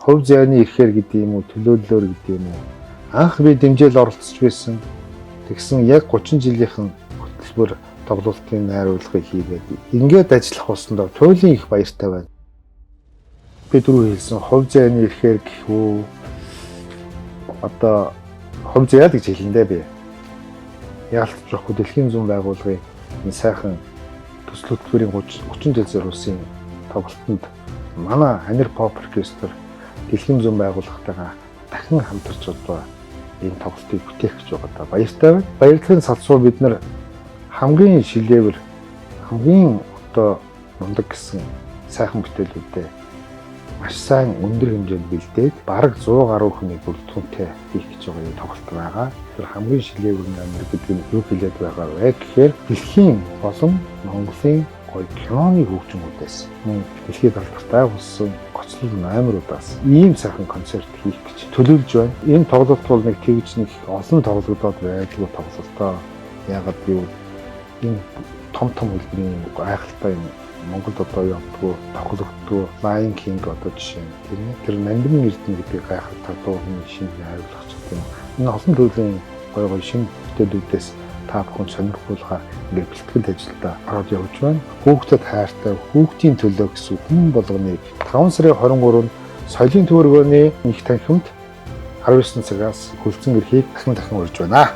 хувь зайны ихээр гэдэг юм уу, төлөөллөөр гэдэг юм уу. Анх би дэмжээл оролцож байсан. Тэгсэн яг 30 жилийнхэн хөтөлбөр тоглолтын найруулгыг хийгээд ингээд ажиллах болсондоо туйлын их баяртай байна. Би түрүү хэлсэн хувь зайны ихээр гэх үү, одоо хувь заяа гэж хэлэндээ би. Яалтч жохгүй дэлхийн зүүн байгууллагын энэ сайхан төсөл хөтөлбөрийн 30 жил зориулсан тоглолтод манай Анир Pop Orchestra дэлхийн зүүн байгууллагатайгаа дахин хамтарч одоо энэ тоглолтыг бүтээх гэж байгаа. Баяртай байна. Баярлалын салсуу бид нар хамгийн шилээвэр, хамгийн одоо мундаг гэсэн сайхан бүтээлүүдэд маш сайн өндөр хэмжээнд бэлдээд бараг 100 гаруй хүний бүрэлдэхүүнтэй хийх гэж байгаа юм тоглолт байгаа. Тэр хамгийн шилээвэр намар гэдэг нь юу хэлээд байгаа вэ гэхээр дэлхийн болон Монголын гоё киноны хөгжмүүдээс дэлхийд алдартай болсон гоцлол номеруудаас ийм сайхан концерт хийх гэж төлөвлөж байна. Энэ тоглолт бол нэг тэгж нэг олон тоглогдоод байдгүй тоглолтоо. Ягаад гэвэл энэ том хэлбэрийн гайхалтай юм Монголд одоо явдггүй тоглогддог Lion King одоо жишээ нь тэр Нандин Эрдэнэ гэдэг гайхалтай дууны шинэ хариулах ч гэдэг юм. Энэ олон төрлийн гоё шинэ бүтээлүүдээс та бүхэн сонирхуулгаар ингээд бэлтгэл ажилдаа ороод явж байна. Хүүхдэд хайртай, хүүхдийн төлөө гэсэн хүн болгоныг 5 сарын 23-нд соёлын төвөргөөний их танхимд 19 цагаас хөлцөн эрхийг дахин урьж байна.